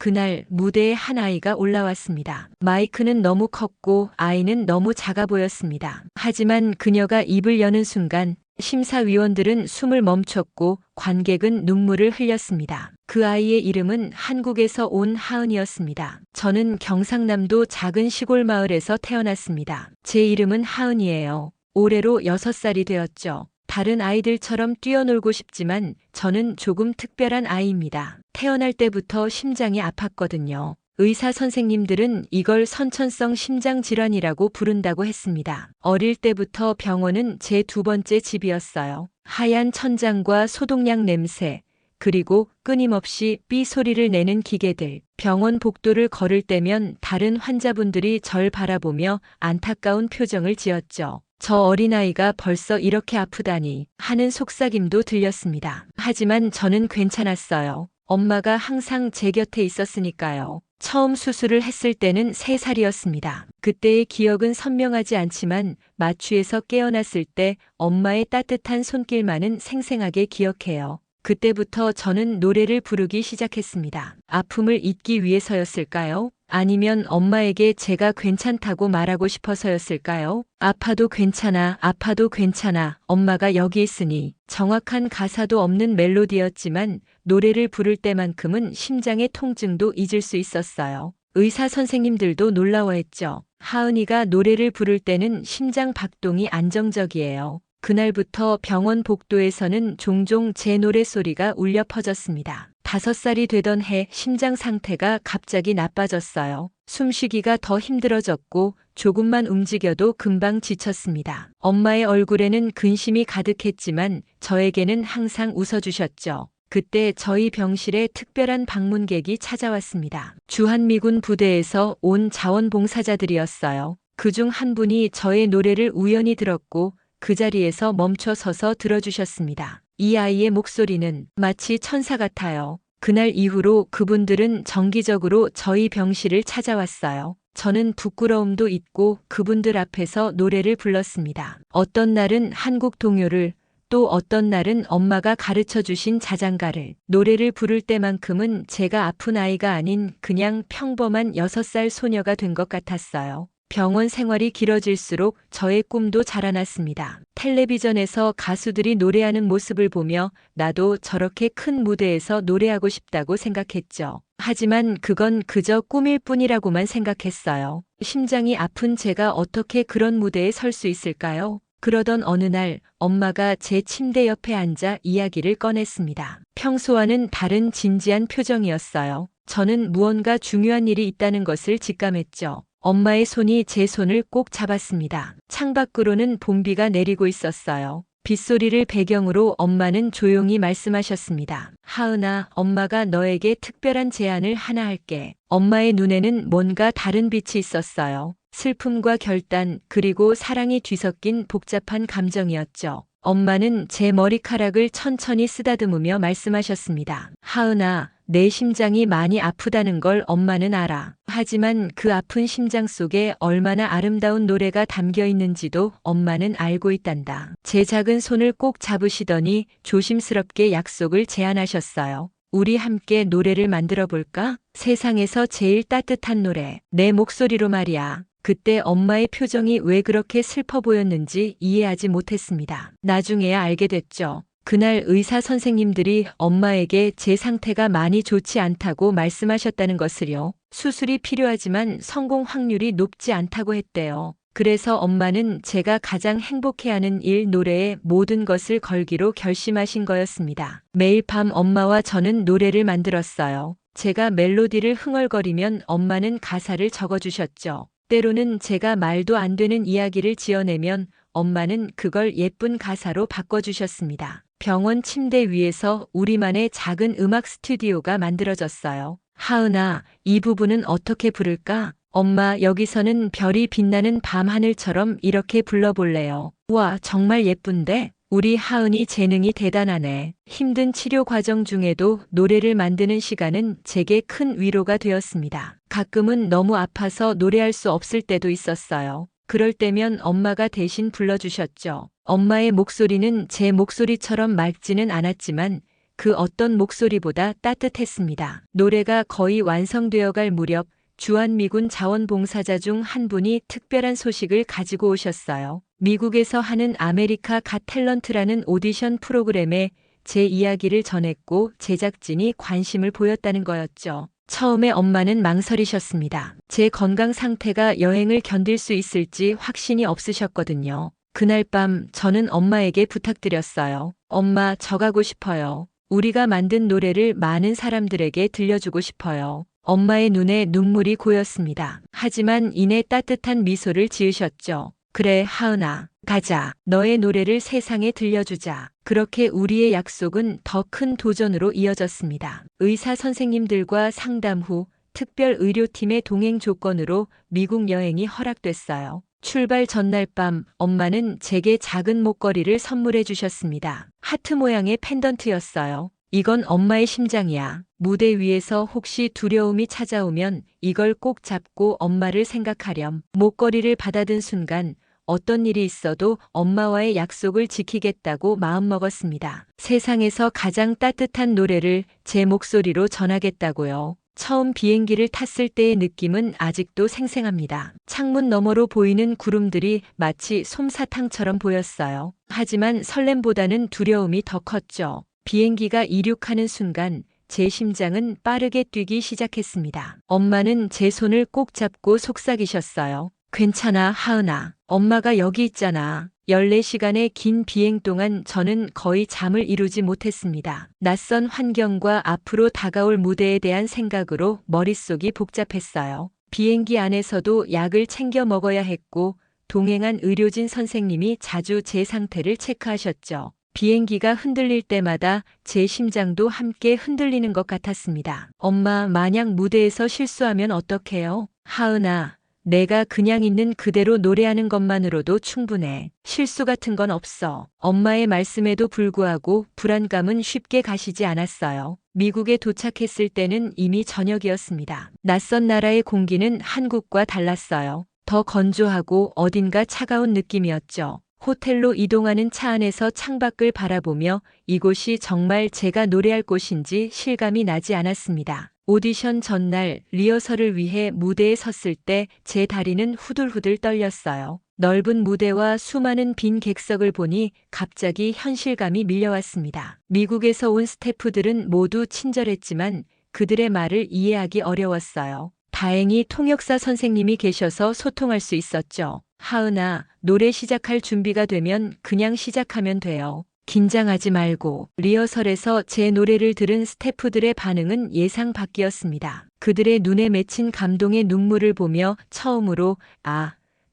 그날 무대에 한 아이가 올라왔습니다. 마이크는 너무 컸고 아이는 너무 작아 보였습니다. 하지만 그녀가 입을 여는 순간 심사위원들은 숨을 멈췄고 관객은 눈물을 흘렸습니다. 그 아이의 이름은 한국에서 온 하은이었습니다. 저는 경상남도 작은 시골 마을에서 태어났습니다. 제 이름은 하은이에요. 올해로 6살이 되었죠. 다른 아이들처럼 뛰어놀고 싶지만 저는 조금 특별한 아이입니다. 태어날 때부터 심장이 아팠거든요. 의사 선생님들은 이걸 선천성 심장 질환이라고 부른다고 했습니다. 어릴 때부터 병원은 제 두 번째 집이었어요. 하얀 천장과 소독약 냄새, 그리고 끊임없이 삐 소리를 내는 기계들. 병원 복도를 걸을 때면 다른 환자분들이 절 바라보며 안타까운 표정을 지었죠. 저 어린아이가 벌써 이렇게 아프다니 하는 속삭임도 들렸습니다. 하지만 저는 괜찮았어요. 엄마가 항상 제 곁에 있었으니까요. 처음 수술을 했을 때는 3살이었습니다. 그때의 기억은 선명하지 않지만 마취에서 깨어났을 때 엄마의 따뜻한 손길만은 생생하게 기억해요. 그때부터 저는 노래를 부르기 시작했습니다. 아픔을 잊기 위해서였을까요? 아니면 엄마에게 제가 괜찮다고 말하고 싶어서였을까요? 아파도 괜찮아, 아파도 괜찮아, 엄마가 여기 있으니. 정확한 가사도 없는 멜로디였지만 노래를 부를 때만큼은 심장의 통증도 잊을 수 있었어요. 의사 선생님들도 놀라워했죠. 하은이가 노래를 부를 때는 심장 박동이 안정적이에요. 그날부터 병원 복도에서는 종종 제 노래소리가 울려 퍼졌습니다. 5살이 되던 해 심장 상태가 갑자기 나빠졌어요. 숨쉬기가 더 힘들어졌고 조금만 움직여도 금방 지쳤습니다. 엄마의 얼굴에는 근심이 가득했지만 저에게는 항상 웃어주셨죠. 그때 저희 병실에 특별한 방문객이 찾아왔습니다. 주한미군 부대에서 온 자원봉사자들이었어요. 그중 한 분이 저의 노래를 우연히 들었고 그 자리에서 멈춰 서서 들어주셨습니다. 이 아이의 목소리는 마치 천사 같아요. 그날 이후로 그분들은 정기적으로 저희 병실을 찾아왔어요. 저는 부끄러움도 잊고 그분들 앞에서 노래를 불렀습니다. 어떤 날은 한국 동요를, 또 어떤 날은 엄마가 가르쳐 주신 자장가를. 노래를 부를 때만큼은 제가 아픈 아이가 아닌 그냥 평범한 6살 소녀가 된 것 같았어요. 병원 생활이 길어질수록 저의 꿈도 자라났습니다. 텔레비전에서 가수들이 노래하는 모습을 보며 나도 저렇게 큰 무대에서 노래하고 싶다고 생각했죠. 하지만 그건 그저 꿈일 뿐이라고만 생각했어요. 심장이 아픈 제가 어떻게 그런 무대에 설 수 있을까요? 그러던 어느 날 엄마가 제 침대 옆에 앉아 이야기를 꺼냈습니다. 평소와는 다른 진지한 표정이었어요. 저는 무언가 중요한 일이 있다는 것을 직감했죠. 엄마의 손이 제 손을 꼭 잡았습니다. 창밖으로는 봄비가 내리고 있었어요. 빗소리를 배경으로 엄마는 조용히 말씀하셨습니다. 하은아, 엄마가 너에게 특별한 제안을 하나 할게. 엄마의 눈에는 뭔가 다른 빛이 있었어요. 슬픔과 결단, 그리고 사랑이 뒤섞인 복잡한 감정이었죠. 엄마는 제 머리카락을 천천히 쓰다듬으며 말씀하셨습니다. 하은아, 내 심장이 많이 아프다는 걸 엄마는 알아. 하지만 그 아픈 심장 속에 얼마나 아름다운 노래가 담겨 있는지도 엄마는 알고 있단다. 제 작은 손을 꼭 잡으시더니 조심스럽게 약속을 제안하셨어요. 우리 함께 노래를 만들어 볼까? 세상에서 제일 따뜻한 노래. 내 목소리로 말이야. 그때 엄마의 표정이 왜 그렇게 슬퍼 보였는지 이해하지 못했습니다. 나중에야 알게 됐죠. 그날 의사 선생님들이 엄마에게 제 상태가 많이 좋지 않다고 말씀하셨다는 것을요. 수술이 필요하지만 성공 확률이 높지 않다고 했대요. 그래서 엄마는 제가 가장 행복해하는 일 노래에 모든 것을 걸기로 결심하신 거였습니다. 매일 밤 엄마와 저는 노래를 만들었어요. 제가 멜로디를 흥얼거리면 엄마는 가사를 적어주셨죠. 때로는 제가 말도 안 되는 이야기를 지어내면 엄마는 그걸 예쁜 가사로 바꿔주셨습니다. 병원 침대 위에서 우리만의 작은 음악 스튜디오가 만들어졌어요. 하은아, 이 부분은 어떻게 부를까? 엄마, 여기서는 별이 빛나는 밤하늘처럼 이렇게 불러볼래요. 와, 정말 예쁜데? 우리 하은이 재능이 대단하네. 힘든 치료 과정 중에도 노래를 만드는 시간은 제게 큰 위로가 되었습니다. 가끔은 너무 아파서 노래할 수 없을 때도 있었어요. 그럴 때면 엄마가 대신 불러주셨죠. 엄마의 목소리는 제 목소리처럼 맑지는 않았지만 그 어떤 목소리보다 따뜻했습니다. 노래가 거의 완성되어 갈 무렵 주한미군 자원봉사자 중 한 분이 특별한 소식을 가지고 오셨어요. 미국에서 하는 아메리카 갓 탤런트라는 오디션 프로그램에 제 이야기를 전했고 제작진이 관심을 보였다는 거였죠. 처음에 엄마는 망설이셨습니다. 제 건강 상태가 여행을 견딜 수 있을지 확신이 없으셨거든요. 그날 밤 저는 엄마에게 부탁드렸어요. 엄마, 저 가고 싶어요. 우리가 만든 노래를 많은 사람들에게 들려주고 싶어요. 엄마의 눈에 눈물이 고였습니다. 하지만 이내 따뜻한 미소를 지으셨죠. 그래, 하은아, 가자. 너의 노래를 세상에 들려주자. 그렇게 우리의 약속은 더 큰 도전으로 이어졌습니다. 의사 선생님들과 상담 후 특별 의료팀의 동행 조건으로 미국 여행이 허락됐어요. 출발 전날 밤 엄마는 제게 작은 목걸이를 선물해 주셨습니다. 하트 모양의 펜던트였어요. 이건 엄마의 심장이야. 무대 위에서 혹시 두려움이 찾아오면 이걸 꼭 잡고 엄마를 생각하렴. 목걸이를 받아든 순간 어떤 일이 있어도 엄마와의 약속을 지키겠다고 마음먹었습니다. 세상에서 가장 따뜻한 노래를 제 목소리로 전하겠다고요. 처음 비행기를 탔을 때의 느낌은 아직도 생생합니다. 창문 너머로 보이는 구름들이 마치 솜사탕처럼 보였어요. 하지만 설렘보다는 두려움이 더 컸죠. 비행기가 이륙하는 순간 제 심장은 빠르게 뛰기 시작했습니다. 엄마는 제 손을 꼭 잡고 속삭이셨어요. 괜찮아, 하은아. 엄마가 여기 있잖아. 14시간의 긴 비행 동안 저는 거의 잠을 이루지 못했습니다. 낯선 환경과 앞으로 다가올 무대에 대한 생각으로 머릿속이 복잡했어요. 비행기 안에서도 약을 챙겨 먹어야 했고 동행한 의료진 선생님이 자주 제 상태를 체크하셨죠. 비행기가 흔들릴 때마다 제 심장도 함께 흔들리는 것 같았습니다. 엄마, 만약 무대에서 실수하면 어떡해요? 하은아, 내가 그냥 있는 그대로 노래하는 것만으로도 충분해. 실수 같은 건 없어. 엄마의 말씀에도 불구하고 불안감은 쉽게 가시지 않았어요. 미국에 도착했을 때는 이미 저녁이었습니다. 낯선 나라의 공기는 한국과 달랐어요. 더 건조하고 어딘가 차가운 느낌이었죠. 호텔로 이동하는 차 안에서 창밖을 바라보며 이곳이 정말 제가 노래할 곳인지 실감이 나지 않았습니다. 오디션 전날 리허설을 위해 무대에 섰을 때 제 다리는 후들후들 떨렸어요. 넓은 무대와 수많은 빈 객석을 보니 갑자기 현실감이 밀려왔습니다. 미국에서 온 스태프들은 모두 친절했지만 그들의 말을 이해하기 어려웠어요. 다행히 통역사 선생님이 계셔서 소통할 수 있었죠. 하은아, 노래 시작할 준비가 되면 그냥 시작하면 돼요. 긴장하지 말고. 리허설에서 제 노래를 들은 스태프들의 반응은 예상 밖이었습니다. 그들의 눈에 맺힌 감동의 눈물을 보며 처음으로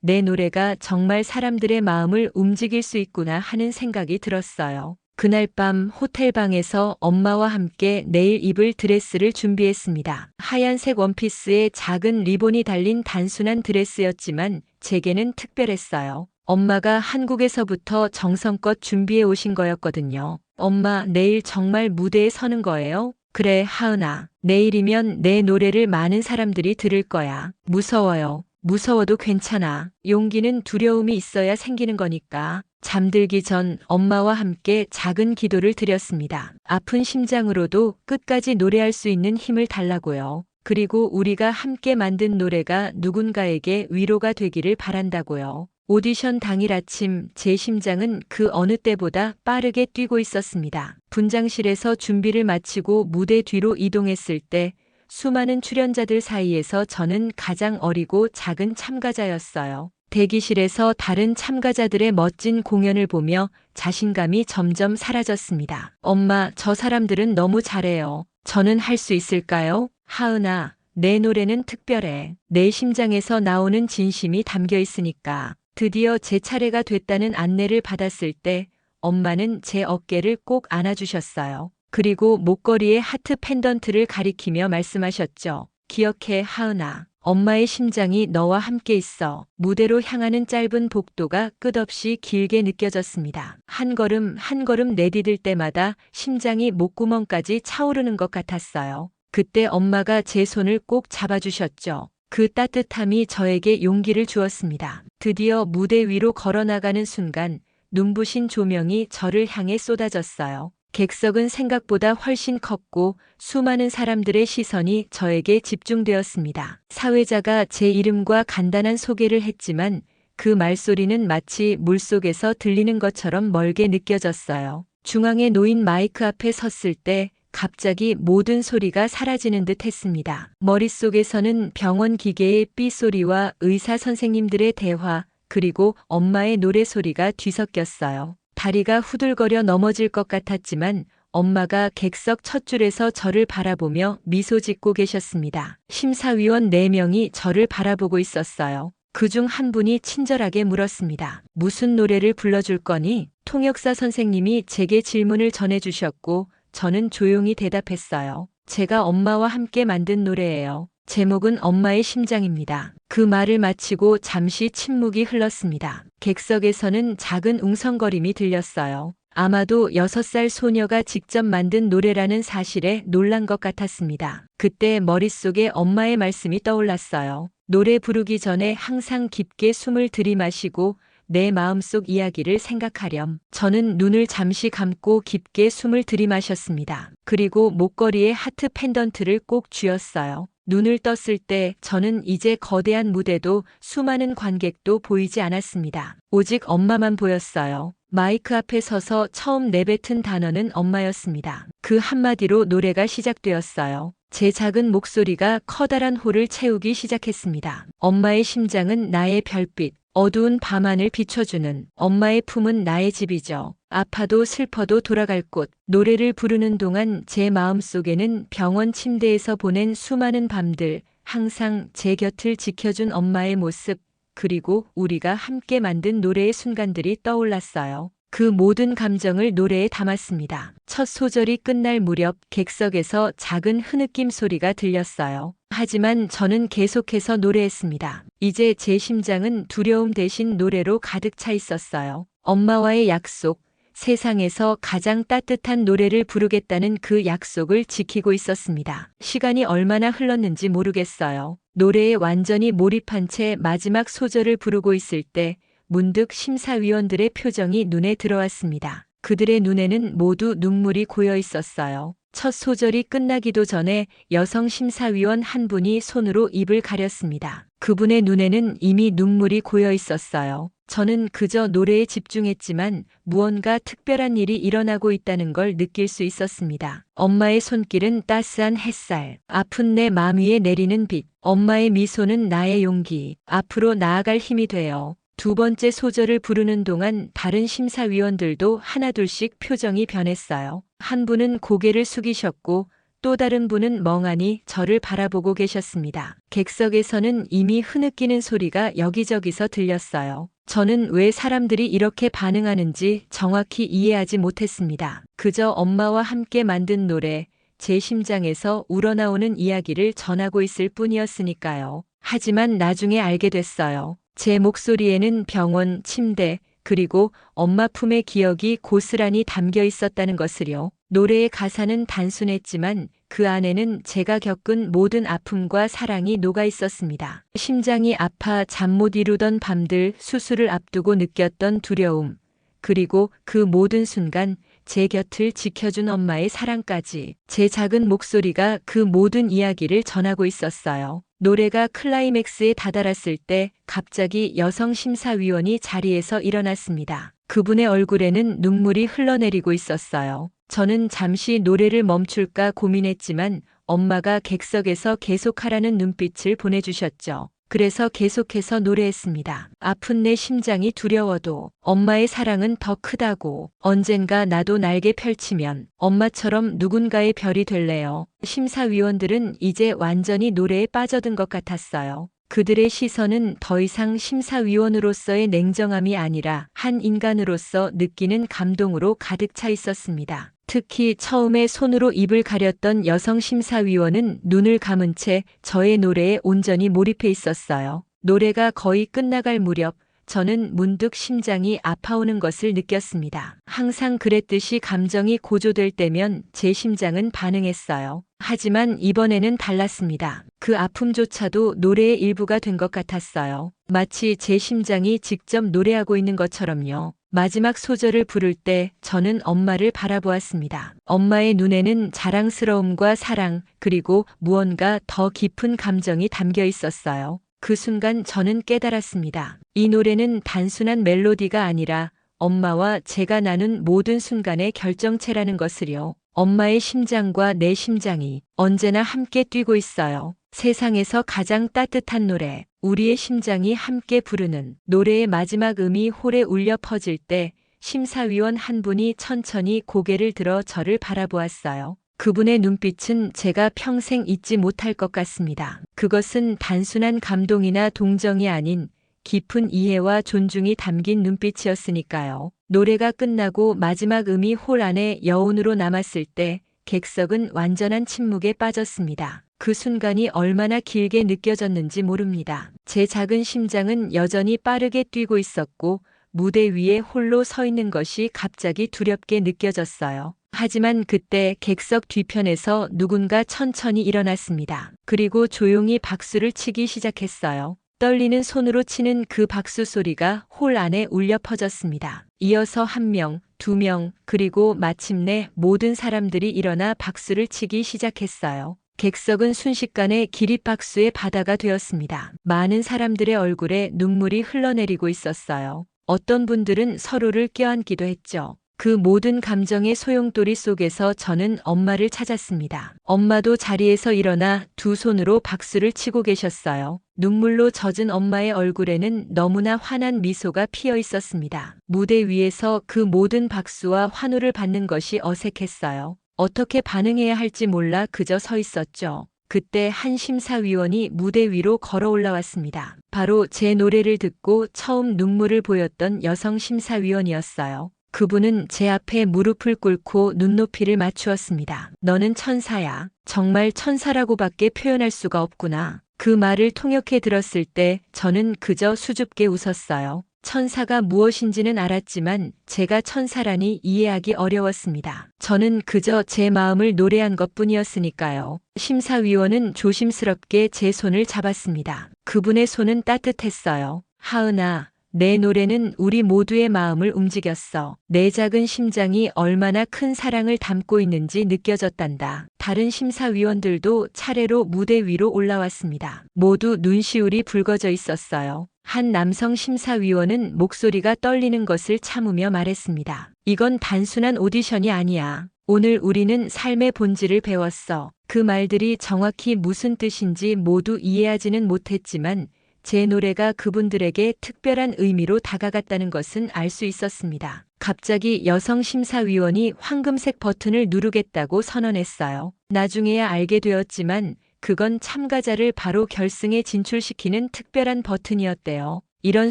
내 노래가 정말 사람들의 마음을 움직일 수 있구나 하는 생각이 들었어요. 그날 밤 호텔방에서 엄마와 함께 내일 입을 드레스를 준비했습니다. 하얀색 원피스에 작은 리본이 달린 단순한 드레스였지만 제게는 특별했어요. 엄마가 한국에서부터 정성껏 준비해 오신 거였거든요. 엄마, 내일 정말 무대에 서는 거예요? 그래, 하은아. 내일이면 내 노래를 많은 사람들이 들을 거야. 무서워요. 무서워도 괜찮아. 용기는 두려움이 있어야 생기는 거니까. 잠들기 전 엄마와 함께 작은 기도를 드렸습니다. 아픈 심장으로도 끝까지 노래할 수 있는 힘을 달라고요. 그리고 우리가 함께 만든 노래가 누군가에게 위로가 되기를 바란다고요. 오디션 당일 아침 제 심장은 그 어느 때보다 빠르게 뛰고 있었습니다. 분장실에서 준비를 마치고 무대 뒤로 이동했을 때 수많은 출연자들 사이에서 저는 가장 어리고 작은 참가자였어요. 대기실에서 다른 참가자들의 멋진 공연을 보며 자신감이 점점 사라졌습니다. 엄마, 저 사람들은 너무 잘해요. 저는 할 수 있을까요? 하은아, 내 노래는 특별해. 내 심장에서 나오는 진심이 담겨 있으니까. 드디어 제 차례가 됐다는 안내를 받았을 때 엄마는 제 어깨를 꼭 안아주셨어요. 그리고 목걸이에 하트 펜던트를 가리키며 말씀하셨죠. 기억해, 하은아. 엄마의 심장이 너와 함께 있어. 무대로 향하는 짧은 복도가 끝없이 길게 느껴졌습니다. 한 걸음 한 걸음 내디딜 때마다 심장이 목구멍까지 차오르는 것 같았어요. 그때 엄마가 제 손을 꼭 잡아주셨죠. 그 따뜻함이 저에게 용기를 주었습니다. 드디어 무대 위로 걸어나가는 순간 눈부신 조명이 저를 향해 쏟아졌어요. 객석은 생각보다 훨씬 컸고 수많은 사람들의 시선이 저에게 집중되었습니다. 사회자가 제 이름과 간단한 소개를 했지만 그 말소리는 마치 물속에서 들리는 것처럼 멀게 느껴졌어요. 중앙에 놓인 마이크 앞에 섰을 때 갑자기 모든 소리가 사라지는 듯 했습니다. 머릿속에서는 병원 기계의 삐소리와 의사 선생님들의 대화, 그리고 엄마의 노래소리가 뒤섞였어요. 다리가 후들거려 넘어질 것 같았지만 엄마가 객석 첫 줄에서 저를 바라보며 미소 짓고 계셨습니다. 심사위원 4명이 저를 바라보고 있었어요. 그중 한 분이 친절하게 물었습니다. 무슨 노래를 불러줄 거니? 통역사 선생님이 제게 질문을 전해주셨고 저는 조용히 대답했어요. 제가 엄마와 함께 만든 노래예요. 제목은 엄마의 심장입니다. 그 말을 마치고 잠시 침묵이 흘렀습니다. 객석에서는 작은 웅성거림이 들렸어요. 아마도 6살 소녀가 직접 만든 노래라는 사실에 놀란 것 같았습니다. 그때 머릿속에 엄마의 말씀이 떠올랐어요. 노래 부르기 전에 항상 깊게 숨을 들이마시고 내 마음속 이야기를 생각하렴. 저는 눈을 잠시 감고 깊게 숨을 들이마셨습니다. 그리고 목걸이에 하트 펜던트를 꼭 쥐었어요. 눈을 떴을 때 저는 이제 거대한 무대도 수많은 관객도 보이지 않았습니다. 오직 엄마만 보였어요. 마이크 앞에 서서 처음 내뱉은 단어는 엄마였습니다. 그 한마디로 노래가 시작되었어요. 제 작은 목소리가 커다란 홀을 채우기 시작했습니다. 엄마의 심장은 나의 별빛, 어두운 밤하늘 비춰주는 엄마의 품은 나의 집이죠. 아파도 슬퍼도 돌아갈 곳. 노래를 부르는 동안 제 마음속에는 병원 침대에서 보낸 수많은 밤들, 항상 제 곁을 지켜준 엄마의 모습, 그리고 우리가 함께 만든 노래의 순간들이 떠올랐어요. 그 모든 감정을 노래에 담았습니다. 첫 소절이 끝날 무렵 객석에서 작은 흐느낌 소리가 들렸어요. 하지만 저는 계속해서 노래했습니다. 이제 제 심장은 두려움 대신 노래로 가득 차 있었어요. 엄마와의 약속, 세상에서 가장 따뜻한 노래를 부르겠다는 그 약속을 지키고 있었습니다. 시간이 얼마나 흘렀는지 모르겠어요. 노래에 완전히 몰입한 채 마지막 소절을 부르고 있을 때 문득 심사위원들의 표정이 눈에 들어왔습니다. 그들의 눈에는 모두 눈물이 고여 있었어요. 첫 소절이 끝나기도 전에 여성 심사위원 한 분이 손으로 입을 가렸습니다. 그분의 눈에는 이미 눈물이 고여 있었어요. 저는 그저 노래에 집중했지만 무언가 특별한 일이 일어나고 있다는 걸 느낄 수 있었습니다. 엄마의 손길은 따스한 햇살, 아픈 내 마음 위에 내리는 빛, 엄마의 미소는 나의 용기, 앞으로 나아갈 힘이 되어. 두 번째 소절을 부르는 동안 다른 심사위원들도 하나둘씩 표정이 변했어요. 한 분은 고개를 숙이셨고 또 다른 분은 멍하니 저를 바라보고 계셨습니다. 객석에서는 이미 흐느끼는 소리가 여기저기서 들렸어요. 저는 왜 사람들이 이렇게 반응하는지 정확히 이해하지 못했습니다. 그저 엄마와 함께 만든 노래, 제 심장에서 우러나오는 이야기를 전하고 있을 뿐이었으니까요. 하지만 나중에 알게 됐어요. 제 목소리에는 병원, 침대, 그리고 엄마 품의 기억이 고스란히 담겨 있었다는 것을요. 노래의 가사는 단순했지만 그 안에는 제가 겪은 모든 아픔과 사랑이 녹아 있었습니다. 심장이 아파 잠 못 이루던 밤들, 수술을 앞두고 느꼈던 두려움, 그리고 그 모든 순간 제 곁을 지켜준 엄마의 사랑까지 제 작은 목소리가 그 모든 이야기를 전하고 있었어요. 노래가 클라이맥스에 다다랐을 때 갑자기 여성 심사위원이 자리에서 일어났습니다. 그분의 얼굴에는 눈물이 흘러내리고 있었어요. 저는 잠시 노래를 멈출까 고민했지만 엄마가 객석에서 계속하라는 눈빛을 보내주셨죠. 그래서 계속해서 노래했습니다. 아픈 내 심장이 두려워도 엄마의 사랑은 더 크다고. 언젠가 나도 날개 펼치면 엄마처럼 누군가의 별이 될래요. 심사위원들은 이제 완전히 노래에 빠져든 것 같았어요. 그들의 시선은 더 이상 심사위원으로서의 냉정함이 아니라 한 인간으로서 느끼는 감동으로 가득 차 있었습니다. 특히 처음에 손으로 입을 가렸던 여성 심사위원은 눈을 감은 채 저의 노래에 온전히 몰입해 있었어요. 노래가 거의 끝나갈 무렵 저는 문득 심장이 아파오는 것을 느꼈습니다. 항상 그랬듯이 감정이 고조될 때면 제 심장은 반응했어요. 하지만 이번에는 달랐습니다. 그 아픔조차도 노래의 일부가 된 것 같았어요. 마치 제 심장이 직접 노래하고 있는 것처럼요. 마지막 소절을 부를 때 저는 엄마를 바라보았습니다. 엄마의 눈에는 자랑스러움과 사랑, 그리고 무언가 더 깊은 감정이 담겨 있었어요. 그 순간 저는 깨달았습니다. 이 노래는 단순한 멜로디가 아니라 엄마와 제가 나눈 모든 순간의 결정체라는 것을요. 엄마의 심장과 내 심장이 언제나 함께 뛰고 있어요. 세상에서 가장 따뜻한 노래, 우리의 심장이 함께 부르는 노래의 마지막 음이 홀에 울려 퍼질 때 심사위원 한 분이 천천히 고개를 들어 저를 바라보았어요. 그분의 눈빛은 제가 평생 잊지 못할 것 같습니다. 그것은 단순한 감동이나 동정이 아닌 깊은 이해와 존중이 담긴 눈빛이었으니까요. 노래가 끝나고 마지막 음이 홀 안에 여운으로 남았을 때 객석은 완전한 침묵에 빠졌습니다. 그 순간이 얼마나 길게 느껴졌는지 모릅니다. 제 작은 심장은 여전히 빠르게 뛰고 있었고 무대 위에 홀로 서 있는 것이 갑자기 두렵게 느껴졌어요. 하지만 그때 객석 뒤편에서 누군가 천천히 일어났습니다. 그리고 조용히 박수를 치기 시작했어요. 떨리는 손으로 치는 그 박수 소리가 홀 안에 울려 퍼졌습니다. 이어서 한 명, 두 명, 그리고 마침내 모든 사람들이 일어나 박수를 치기 시작했어요. 객석은 순식간에 기립박수의 바다가 되었습니다. 많은 사람들의 얼굴에 눈물이 흘러내리고 있었어요. 어떤 분들은 서로를 껴안기도 했죠. 그 모든 감정의 소용돌이 속에서 저는 엄마를 찾았습니다. 엄마도 자리에서 일어나 두 손으로 박수를 치고 계셨어요. 눈물로 젖은 엄마의 얼굴에는 너무나 환한 미소가 피어 있었습니다. 무대 위에서 그 모든 박수와 환호를 받는 것이 어색했어요. 어떻게 반응해야 할지 몰라 그저 서 있었죠. 그때 한 심사위원이 무대 위로 걸어 올라왔습니다. 바로 제 노래를 듣고 처음 눈물을 보였던 여성 심사위원이었어요. 그분은 제 앞에 무릎을 꿇고 눈높이를 맞추었습니다. 너는 천사야. 정말 천사라고밖에 표현할 수가 없구나. 그 말을 통역해 들었을 때 저는 그저 수줍게 웃었어요. 천사가 무엇인지는 알았지만 제가 천사라니 이해하기 어려웠습니다. 저는 그저 제 마음을 노래한 것뿐이었으니까요. 심사위원은 조심스럽게 제 손을 잡았습니다. 그분의 손은 따뜻했어요. 하은아, 내 노래는 우리 모두의 마음을 움직였어. 내 작은 심장이 얼마나 큰 사랑을 담고 있는지 느껴졌단다. 다른 심사위원들도 차례로 무대 위로 올라왔습니다. 모두 눈시울이 붉어져 있었어요. 한 남성 심사위원은 목소리가 떨리는 것을 참으며 말했습니다. 이건 단순한 오디션이 아니야. 오늘 우리는 삶의 본질을 배웠어. 그 말들이 정확히 무슨 뜻인지 모두 이해하지는 못했지만 제 노래가 그분들에게 특별한 의미로 다가갔다는 것은 알 수 있었습니다. 갑자기 여성 심사위원이 황금색 버튼을 누르겠다고 선언했어요. 나중에야 알게 되었지만 그건 참가자를 바로 결승에 진출시키는 특별한 버튼이었대요. 이런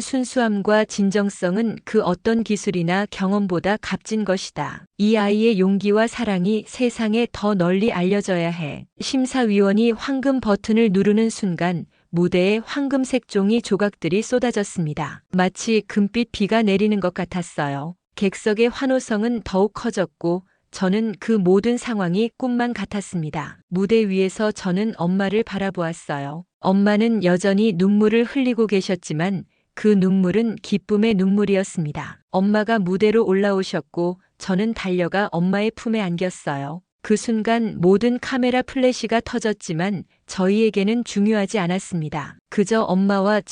순수함과 진정성은 그 어떤 기술이나 경험보다 값진 것이다. 이 아이의 용기와 사랑이 세상에 더 널리 알려져야 해. 심사위원이 황금 버튼을 누르는 순간 무대에 황금색 종이 조각들이 쏟아졌습니다. 마치 금빛 비가 내리는 것 같았어요. 객석의 환호성은 더욱 커졌고 저는 그 모든 상황이 꿈만 같았습니다. 무대 위에서 저는 엄마를 바라보았어요. 엄마는 여전히 눈물을 흘리고 계셨지만 그 눈물은 기쁨의 눈물이었습니다. 엄마가 무대로 올라오셨고 저는 달려가 엄마의 품에 안겼어요. 그 순간 모든 카메라 플래시가 터졌지만 저희에게는 중요하지 않았습니다. 그저 엄마와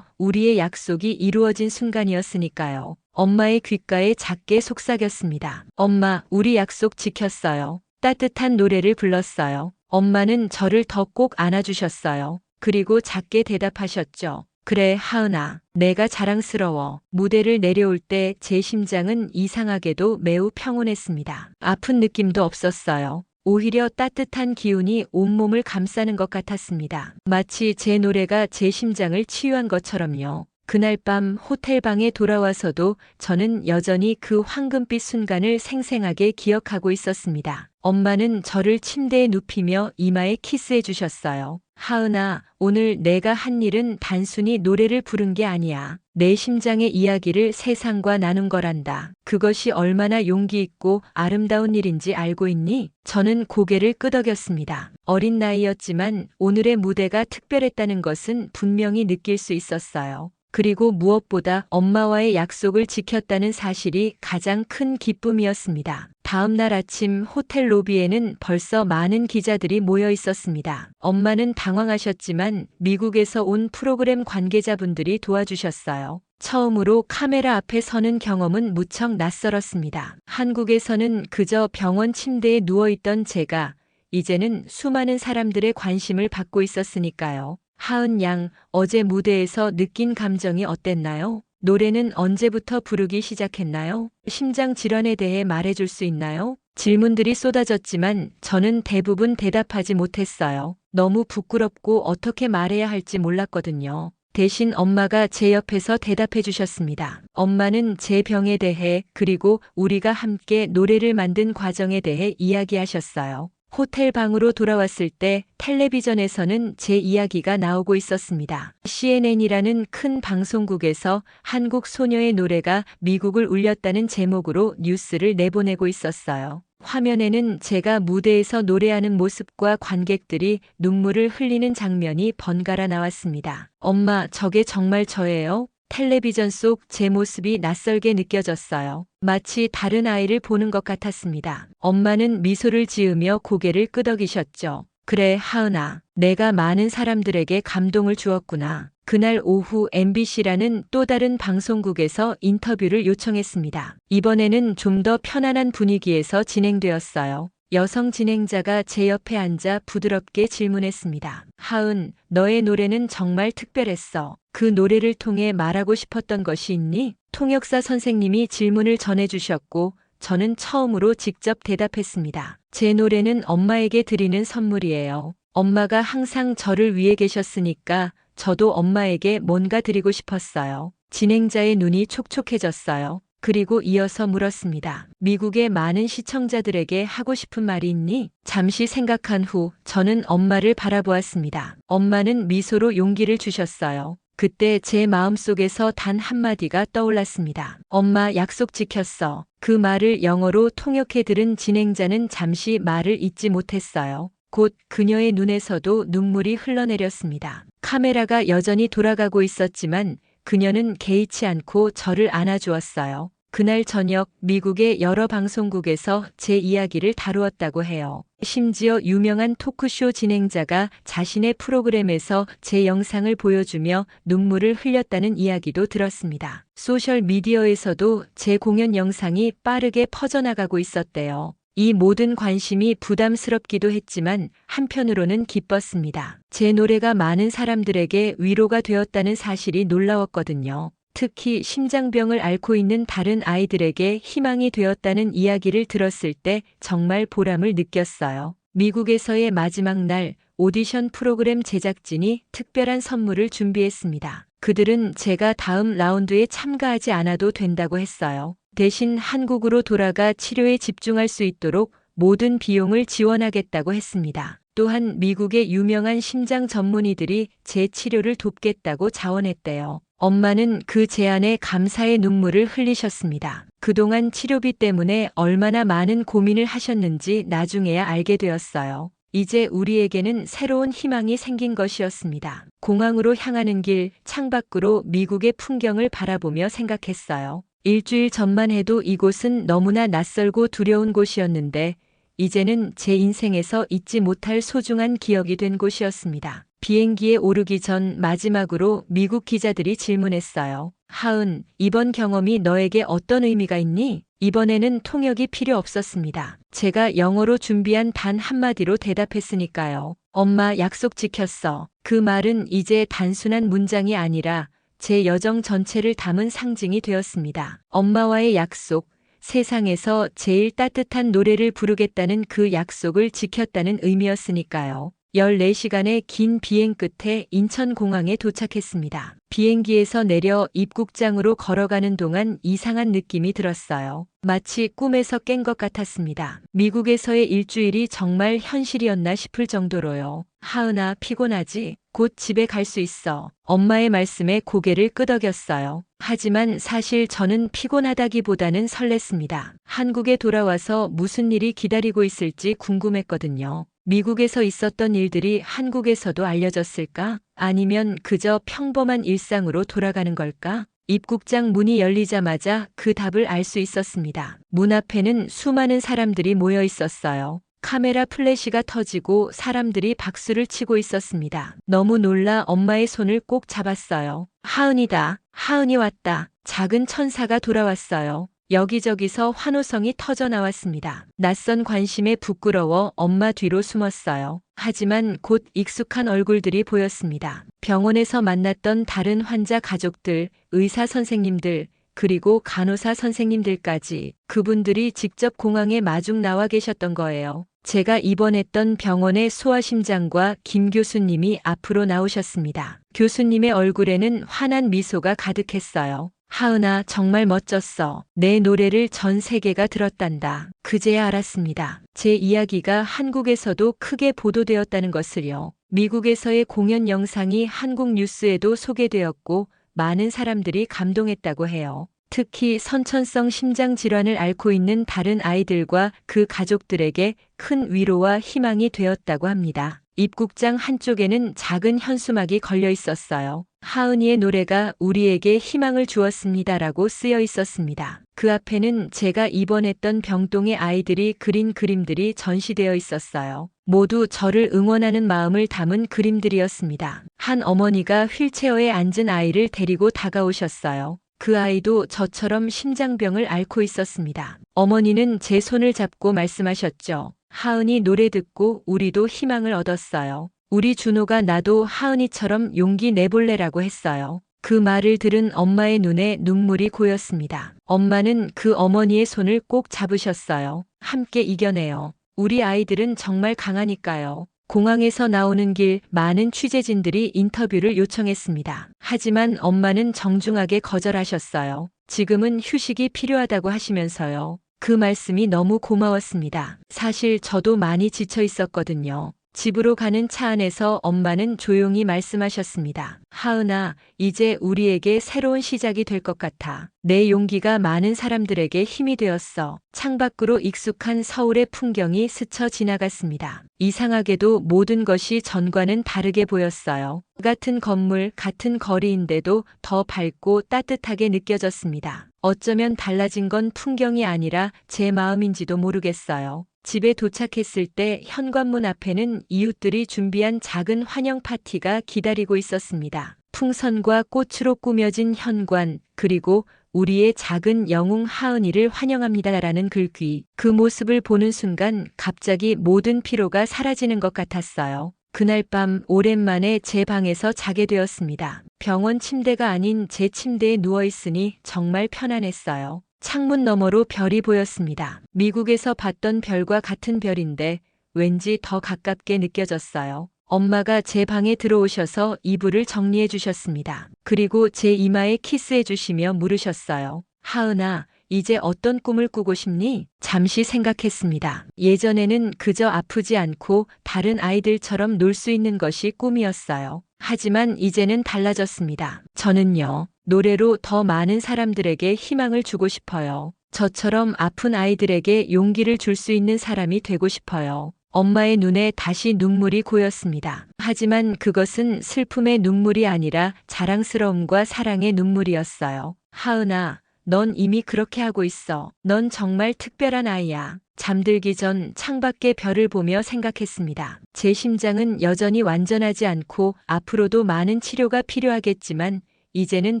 우리의 약속이 이루어진 순간이었으니까요. 엄마의 귓가에 작게 속삭였습니다. 엄마, 우리 약속 지켰어요. 따뜻한 노래를 불렀어요. 엄마는 저를 더 꼭 안아주셨어요. 그리고 작게 대답하셨죠. 그래, 하은아, 내가 자랑스러워. 무대를 내려올 때 제 심장은 이상하게도 매우 평온했습니다. 아픈 느낌도 없었어요. 오히려 따뜻한 기운이 온몸을 감싸는 것 같았습니다. 마치 제 노래가 제 심장을 치유한 것처럼요. 그날 밤 호텔방에 돌아와서도 저는 여전히 그 황금빛 순간을 생생하게 기억하고 있었습니다. 엄마는 저를 침대에 눕히며 이마에 키스해 주셨어요. 하은아, 오늘 내가 한 일은 단순히 노래를 부른 게 아니야. 내 심장의 이야기를 세상과 나눈 거란다. 그것이 얼마나 용기 있고 아름다운 일인지 알고 있니? 저는 고개를 끄덕였습니다. 어린 나이였지만 오늘의 무대가 특별했다는 것은 분명히 느낄 수 있었어요. 그리고 무엇보다 엄마와의 약속을 지켰다는 사실이 가장 큰 기쁨이었습니다. 다음 날 아침 호텔 로비에는 벌써 많은 기자들이 모여 있었습니다. 엄마는 당황하셨지만 미국에서 온 프로그램 관계자분들이 도와주셨어요. 처음으로 카메라 앞에 서는 경험은 무척 낯설었습니다. 한국에서는 그저 병원 침대에 누워있던 제가 이제는 수많은 사람들의 관심을 받고 있었으니까요. 하은 양, 어제 무대에서 느낀 감정이 어땠나요? 노래는 언제부터 부르기 시작했나요? 심장 질환에 대해 말해줄 수 있나요? 질문들이 쏟아졌지만 저는 대부분 대답하지 못했어요. 너무 부끄럽고 어떻게 말해야 할지 몰랐거든요. 대신 엄마가 제 옆에서 대답해 주셨습니다. 엄마는 제 병에 대해 그리고 우리가 함께 노래를 만든 과정에 대해 이야기하셨어요. 호텔 방으로 돌아왔을 때 텔레비전에서는 제 이야기가 나오고 있었습니다. CNN이라는 큰 방송국에서 한국 소녀의 노래가 미국을 울렸다는 제목으로 뉴스를 내보내고 있었어요. 화면에는 제가 무대에서 노래하는 모습과 관객들이 눈물을 흘리는 장면이 번갈아 나왔습니다. 엄마, 저게 정말 저예요? 텔레비전 속 제 모습이 낯설게 느껴졌어요. 마치 다른 아이를 보는 것 같았습니다. 엄마는 미소를 지으며 고개를 끄덕이셨죠. 그래, 하은아. 내가 많은 사람들에게 감동을 주었구나. 그날 오후 MBC라는 또 다른 방송국에서 인터뷰를 요청했습니다. 이번에는 좀 더 편안한 분위기에서 진행되었어요. 여성 진행자가 제 옆에 앉아 부드럽게 질문했습니다. 하은, 너의 노래는 정말 특별했어. 그 노래를 통해 말하고 싶었던 것이 있니? 통역사 선생님이 질문을 전해주셨고 저는 처음으로 직접 대답했습니다. 제 노래는 엄마에게 드리는 선물이에요. 엄마가 항상 저를 위해 계셨으니까 저도 엄마에게 뭔가 드리고 싶었어요. 진행자의 눈이 촉촉해졌어요. 그리고 이어서 물었습니다. 미국의 많은 시청자들에게 하고 싶은 말이 있니? 잠시 생각한 후 저는 엄마를 바라보았습니다. 엄마는 미소로 용기를 주셨어요. 그때 제 마음속에서 단 한마디가 떠올랐습니다. 엄마, 약속 지켰어. 그 말을 영어로 통역해 들은 진행자는 잠시 말을 잇지 못했어요. 곧 그녀의 눈에서도 눈물이 흘러내렸습니다. 카메라가 여전히 돌아가고 있었지만 그녀는 개의치 않고 저를 안아주었어요. 그날 저녁 미국의 여러 방송국에서 제 이야기를 다루었다고 해요. 심지어 유명한 토크쇼 진행자가 자신의 프로그램에서 제 영상을 보여주며 눈물을 흘렸다는 이야기도 들었습니다. 소셜 미디어에서도 제 공연 영상이 빠르게 퍼져나가고 있었대요. 이 모든 관심이 부담스럽기도 했지만 한편으로는 기뻤습니다. 제 노래가 많은 사람들에게 위로가 되었다는 사실이 놀라웠거든요. 특히 심장병을 앓고 있는 다른 아이들에게 희망이 되었다는 이야기를 들었을 때 정말 보람을 느꼈어요. 미국에서의 마지막 날 오디션 프로그램 제작진이 특별한 선물을 준비했습니다. 그들은 제가 다음 라운드에 참가하지 않아도 된다고 했어요. 대신 한국으로 돌아가 치료에 집중할 수 있도록 모든 비용을 지원하겠다고 했습니다. 또한 미국의 유명한 심장 전문의들이 제 치료를 돕겠다고 자원했대요. 엄마는 그 제안에 감사의 눈물을 흘리셨습니다. 그동안 치료비 때문에 얼마나 많은 고민을 하셨는지 나중에야 알게 되었어요. 이제 우리에게는 새로운 희망이 생긴 것이었습니다. 공항으로 향하는 길, 창밖으로 미국의 풍경을 바라보며 생각했어요. 일주일 전만 해도 이곳은 너무나 낯설고 두려운 곳이었는데 이제는 제 인생에서 잊지 못할 소중한 기억이 된 곳이었습니다. 비행기에 오르기 전 마지막으로 미국 기자들이 질문했어요. 하은, 이번 경험이 너에게 어떤 의미가 있니? 이번에는 통역이 필요 없었습니다. 제가 영어로 준비한 단 한마디로 대답했으니까요. 엄마, 약속 지켰어. 그 말은 이제 단순한 문장이 아니라 제 여정 전체를 담은 상징이 되었습니다. 엄마와의 약속, 세상에서 제일 따뜻한 노래를 부르겠다는 그 약속을 지켰다는 의미였으니까요. 14시간의 긴 비행 끝에 인천공항에 도착했습니다. 비행기에서 내려 입국장으로 걸어가는 동안 이상한 느낌이 들었어요. 마치 꿈에서 깬 것 같았습니다. 미국에서의 일주일이 정말 현실이었나 싶을 정도로요. 하은아, 피곤하지? 곧 집에 갈 수 있어. 엄마의 말씀에 고개를 끄덕였어요. 하지만 사실 저는 피곤하다기보다는 설렜습니다. 한국에 돌아와서 무슨 일이 기다리고 있을지 궁금했거든요. 미국에서 있었던 일들이 한국에서도 알려졌을까? 아니면 그저 평범한 일상으로 돌아가는 걸까? 입국장 문이 열리자마자 그 답을 알 수 있었습니다. 문 앞에는 수많은 사람들이 모여 있었어요. 카메라 플래시가 터지고 사람들이 박수를 치고 있었습니다. 너무 놀라 엄마의 손을 꼭 잡았어요. 하은이다. 하은이 왔다. 작은 천사가 돌아왔어요. 여기저기서 환호성이 터져 나왔습니다. 낯선 관심에 부끄러워 엄마 뒤로 숨었어요. 하지만 곧 익숙한 얼굴들이 보였습니다. 병원에서 만났던 다른 환자 가족들, 의사 선생님들, 그리고 간호사 선생님들까지 그분들이 직접 공항에 마중 나와 계셨던 거예요. 제가 입원했던 병원의 소아심장과 김 교수님이 앞으로 나오셨습니다. 교수님의 얼굴에는 환한 미소가 가득했어요. 하은아, 정말 멋졌어. 내 노래를 전 세계가 들었단다. 그제야 알았습니다. 제 이야기가 한국에서도 크게 보도되었다는 것을요. 미국에서의 공연 영상이 한국 뉴스에도 소개되었고 많은 사람들이 감동했다고 해요. 특히 선천성 심장 질환을 앓고 있는 다른 아이들과 그 가족들에게 큰 위로와 희망이 되었다고 합니다. 입국장 한쪽에는 작은 현수막이 걸려 있었어요. 하은이의 노래가 우리에게 희망을 주었습니다라고 쓰여 있었습니다. 그 앞에는 제가 입원했던 병동의 아이들이 그린 그림들이 전시되어 있었어요. 모두 저를 응원하는 마음을 담은 그림들이었습니다. 한 어머니가 휠체어에 앉은 아이를 데리고 다가오셨어요. 그 아이도 저처럼 심장병을 앓고 있었습니다. 어머니는 제 손을 잡고 말씀하셨죠. 하은이 노래 듣고 우리도 희망을 얻었어요. 우리 준호가 나도 하은이처럼 용기 내볼래라고 했어요. 그 말을 들은 엄마의 눈에 눈물이 고였습니다. 엄마는 그 어머니의 손을 꼭 잡으셨어요. 함께 이겨내요. 우리 아이들은 정말 강하니까요. 공항에서 나오는 길 많은 취재진들이 인터뷰를 요청했습니다. 하지만 엄마는 정중하게 거절하셨어요. 지금은 휴식이 필요하다고 하시면서요. 그 말씀이 너무 고마웠습니다. 사실 저도 많이 지쳐 있었거든요. 집으로 가는 차 안에서 엄마는 조용히 말씀하셨습니다. 하은아, 이제 우리에게 새로운 시작이 될 것 같아. 내 용기가 많은 사람들에게 힘이 되었어. 창밖으로 익숙한 서울의 풍경이 스쳐 지나갔습니다. 이상하게도 모든 것이 전과는 다르게 보였어요. 같은 건물, 같은 거리인데도 더 밝고 따뜻하게 느껴졌습니다. 어쩌면 달라진 건 풍경이 아니라 제 마음인지도 모르겠어요. 집에 도착했을 때 현관문 앞에는 이웃들이 준비한 작은 환영 파티가 기다리고 있었습니다. 풍선과 꽃으로 꾸며진 현관, 그리고 우리의 작은 영웅 하은이를 환영합니다라는 글귀. 그 모습을 보는 순간 갑자기 모든 피로가 사라지는 것 같았어요. 그날 밤 오랜만에 제 방에서 자게 되었습니다. 병원 침대가 아닌 제 침대에 누워있으니 정말 편안했어요. 창문 너머로 별이 보였습니다. 미국에서 봤던 별과 같은 별인데 왠지 더 가깝게 느껴졌어요. 엄마가 제 방에 들어오셔서 이불을 정리해 주셨습니다. 그리고 제 이마에 키스해 주시며 물으셨어요. 하은아, 이제 어떤 꿈을 꾸고 싶니? 잠시 생각했습니다. 예전에는 그저 아프지 않고 다른 아이들처럼 놀 수 있는 것이 꿈이었어요. 하지만 이제는 달라졌습니다. 저는요, 노래로 더 많은 사람들에게 희망을 주고 싶어요. 저처럼 아픈 아이들에게 용기를 줄 수 있는 사람이 되고 싶어요. 엄마의 눈에 다시 눈물이 고였습니다. 하지만 그것은 슬픔의 눈물이 아니라 자랑스러움과 사랑의 눈물이었어요. 하은아, 넌 이미 그렇게 하고 있어. 넌 정말 특별한 아이야. 잠들기 전 창밖의 별을 보며 생각했습니다. 제 심장은 여전히 완전하지 않고 앞으로도 많은 치료가 필요하겠지만 이제는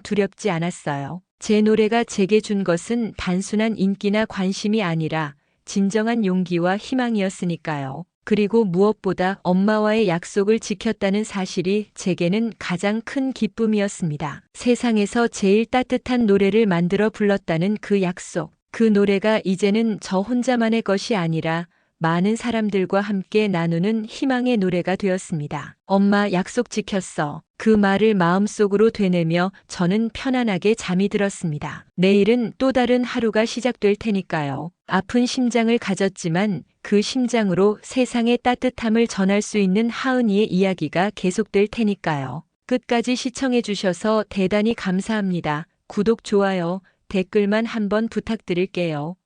두렵지 않았어요. 제 노래가 제게 준 것은 단순한 인기나 관심이 아니라 진정한 용기와 희망이었으니까요. 그리고 무엇보다 엄마와의 약속을 지켰다는 사실이 제게는 가장 큰 기쁨이었습니다. 세상에서 제일 따뜻한 노래를 만들어 불렀다는 그 약속. 그 노래가 이제는 저 혼자만의 것이 아니라 많은 사람들과 함께 나누는 희망의 노래가 되었습니다. 엄마, 약속 지켰어. 그 말을 마음속으로 되뇌며 저는 편안하게 잠이 들었습니다. 내일은 또 다른 하루가 시작될 테니까요. 아픈 심장을 가졌지만 그 심장으로 세상의 따뜻함을 전할 수 있는 하은이의 이야기가 계속될 테니까요. 끝까지 시청해 주셔서 대단히 감사합니다. 구독, 좋아요, 댓글만 한번 부탁드릴게요.